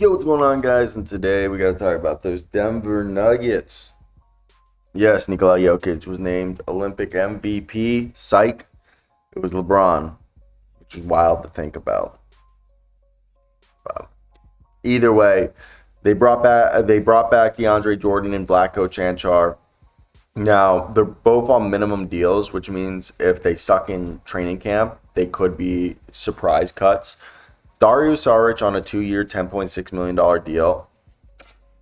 Yo, what's going on, guys? And today we got to talk about those Denver Nuggets. Yes, Nikola Jokic was named Olympic MVP. Psych. It was LeBron, which is wild to think about. But either way, they brought back DeAndre Jordan and Vlatko Čančar. Now they're both on minimum deals, which means if they suck in training camp, they could be surprise cuts. Dario Šarić on a 2-year, $10.6 million deal.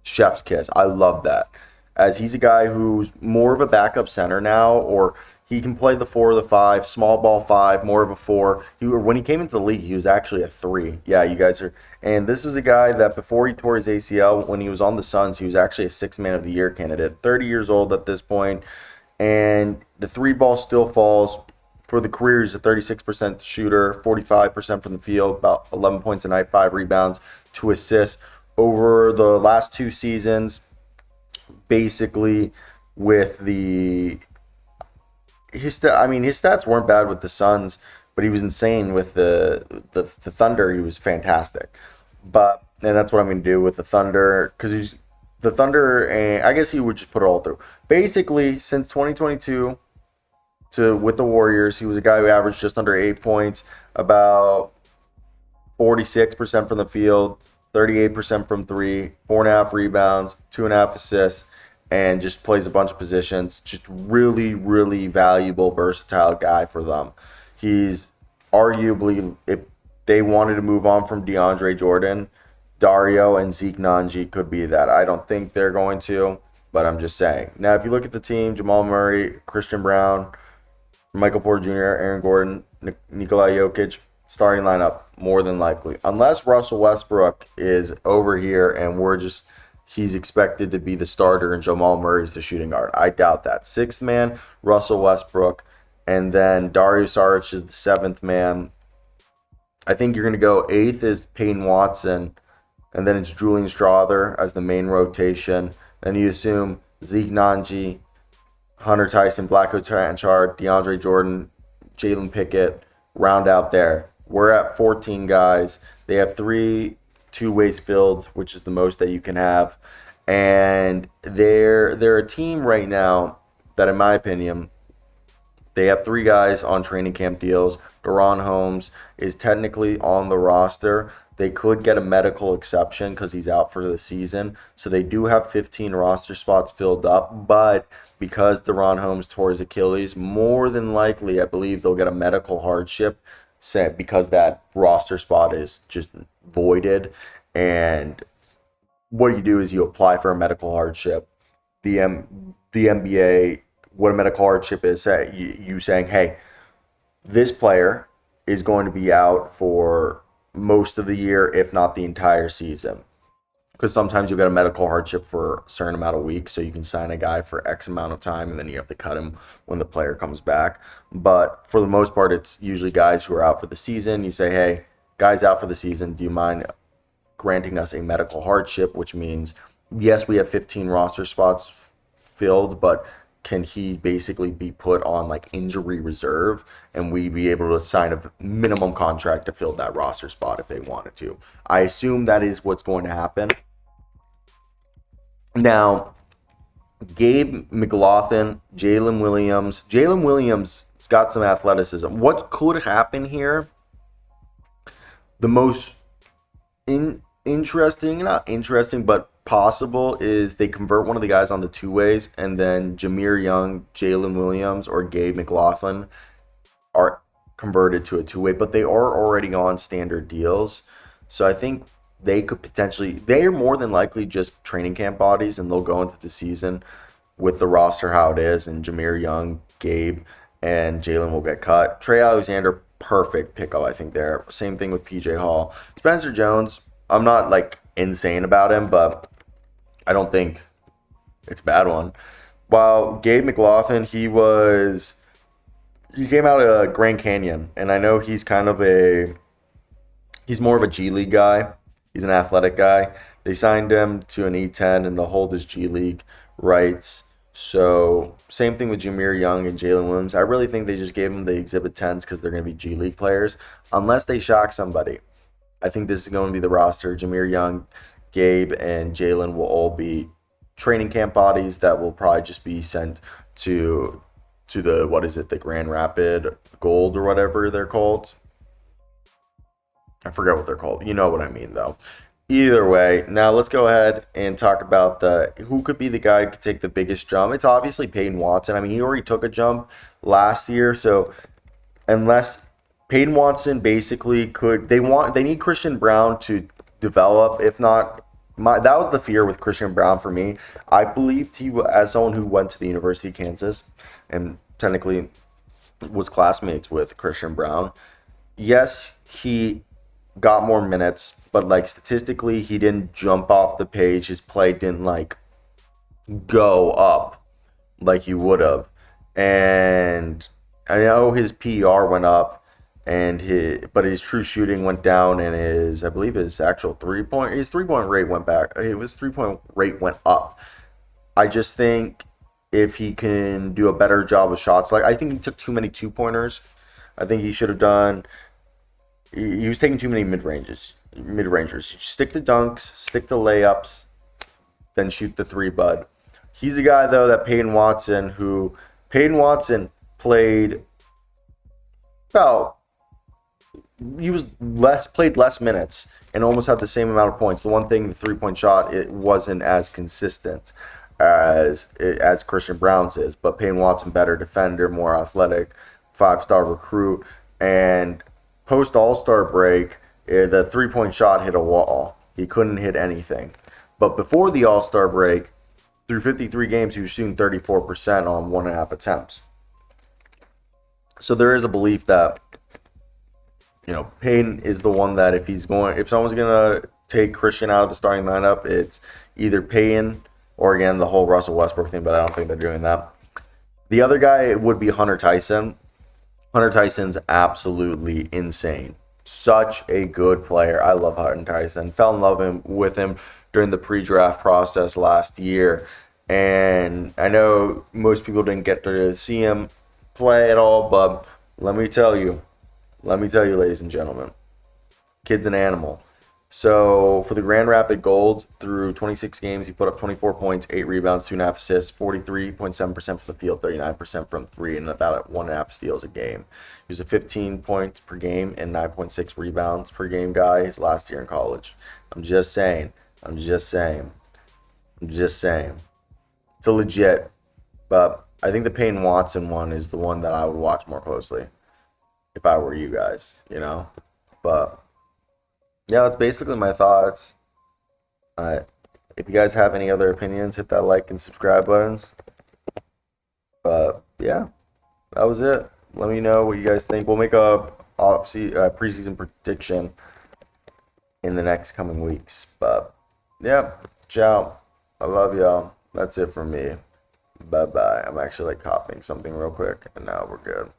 Chef's kiss. I love that. As he's a guy who's more of a backup center now, or he can play the 4 or the 5, small ball 5, more of a 4. When he came into the league, he was actually a 3. Yeah, you guys are. And this was a guy that before he tore his ACL, when he was on the Suns, he was actually a 6th Man of the Year candidate. 30 years old at this point, and the 3 ball still falls. For the career, he's a 36% shooter, 45% from the field, about 11 points a night, 5 rebounds, 2 assists. Over the last 2 seasons, basically with his stats weren't bad with the Suns, but he was insane with the Thunder. He was fantastic. And that's what I'm going to do with the Thunder, because he's the Thunder, and I guess he would just put it all through. Basically, since 2022, with the Warriors, he was a guy who averaged just under 8 points, about 46% from the field, 38% from 3, 4.5 rebounds, 2.5 assists, and just plays a bunch of positions. Just really, really valuable, versatile guy for them. He's arguably, if they wanted to move on from DeAndre Jordan, Dario and Zeke Nnaji could be that. I don't think they're going to, but I'm just saying. Now, if you look at the team, Jamal Murray, Christian Brown, Michael Porter Jr., Aaron Gordon, Nikola Jokic, starting lineup, more than likely. Unless Russell Westbrook is over here and he's expected to be the starter and Jamal Murray's the shooting guard. I doubt that. 6th man, Russell Westbrook, and then Dario Šarić is the 7th man. I think you're going to go 8th is Peyton Watson, and then it's Julian Strawther as the main rotation. Then you assume Zeke Nnaji, Hunter Tyson, Vlatko Čančar, DeAndre Jordan, Jalen Pickett, round out there. We're at 14 guys. They have 3 two-ways filled, which is the most that you can have. And they're a team right now that, in my opinion, they have 3 guys on training camp deals. Deron Holmes is technically on the roster. They could get a medical exception because he's out for the season. So they do have 15 roster spots filled up. But because Deron Holmes tore his Achilles, more than likely, I believe they'll get a medical hardship set because that roster spot is just voided. And what you do is you apply for a medical hardship. The NBA, what a medical hardship is, you saying, hey, this player is going to be out for most of the year, if not the entire season. Because sometimes you get a medical hardship for a certain amount of weeks, so you can sign a guy for X amount of time, and then you have to cut him when the player comes back. But for the most part, it's usually guys who are out for the season. You say, hey, guys out for the season, do you mind granting us a medical hardship? Which means, yes, we have 15 roster spots filled, but can he basically be put on like injury reserve and we be able to sign a minimum contract to fill that roster spot if they wanted to? I assume that is what's going to happen. Now, Gabe McLaughlin, Jalen Williams. Jalen Williams has got some athleticism. What could happen here? The most not interesting, but possible is they convert one of the guys on the 2-ways, and then Jameer Young, Jalen Williams, or Gabe McLaughlin are converted to a 2-way, but they are already on standard deals. So I think they could they're more than likely just training camp bodies, and they'll go into the season with the roster how it is, and Jameer Young, Gabe, and Jalen will get cut. Trey Alexander, perfect pickup, I think there. Same thing with PJ Hall. Spencer Jones, I'm not like insane about him, but I don't think it's a bad one. While Gabe McLaughlin, he came out of Grand Canyon, and I know he's more of a G League guy. He's an athletic guy. They signed him to an E10, and they'll hold his G League rights. So same thing with Jameer Young and Jalen Williams. I really think they just gave them the Exhibit 10s because they're going to be G League players, unless they shock somebody. I think this is going to be the roster. Jameer Young, Gabe, and Jalen will all be training camp bodies that will probably just be sent to the, what is it, the Grand Rapid Gold or whatever they're called. I forget what they're called. You know what I mean, though. Either way, now let's go ahead and talk about who could be the guy who could take the biggest jump. It's obviously Peyton Watson. I mean, he already took a jump last year, so unless Peyton Watson basically they need Christian Brown to develop. If not, that was the fear with Christian Brown for me. I believed as someone who went to the University of Kansas and technically was classmates with Christian Brown. Yes, he got more minutes, but like statistically, he didn't jump off the page. His play didn't like go up like he would have. And I know his PER went up, but his true shooting went down, and I believe his actual his 3-point rate went back. His 3-point rate went up. I just think if he can do a better job of shots, like I think he took too many 2-pointers. I think he should have done. He was taking too many mid-rangers. Stick to dunks, stick to layups, then shoot the 3, bud. He's a guy, though, that Peyton Watson played about. Played less minutes and almost had the same amount of points. The one thing, the 3-point shot, it wasn't as consistent as Christian Brown's is. But Peyton Watson, better defender, more athletic, 5-star recruit, and post All-Star break, the 3-point shot hit a wall. He couldn't hit anything. But before the All-Star break, through 53 games, he was shooting 34% on 1.5 attempts. So there is a belief that, Payne is the one that if someone's going to take Christian out of the starting lineup, it's either Payne or, again, the whole Russell Westbrook thing, but I don't think they're doing that. The other guy would be Hunter Tyson. Hunter Tyson's absolutely insane. Such a good player. I love Hunter Tyson. Fell in love with him during the pre-draft process last year. And I know most people didn't get to see him play at all, but let me tell you, ladies and gentlemen, kid's an animal. So for the Grand Rapid Gold, through 26 games, he put up 24 points, 8 rebounds, 2.5 assists, 43.7% from the field, 39% from 3, and about 1.5 steals a game. He was a 15 points per game and 9.6 rebounds per game guy his last year in college. I'm just saying. It's a legit, but I think the Peyton Watson one is the one that I would watch more closely if I were you guys, But yeah, that's basically my thoughts. If you guys have any other opinions, hit that like and subscribe buttons. But yeah, that was it. Let me know what you guys think. We'll make a preseason prediction in the next coming weeks. But yeah, ciao. I love y'all. That's it from me. Bye-bye. I'm actually copying something real quick, and now we're good.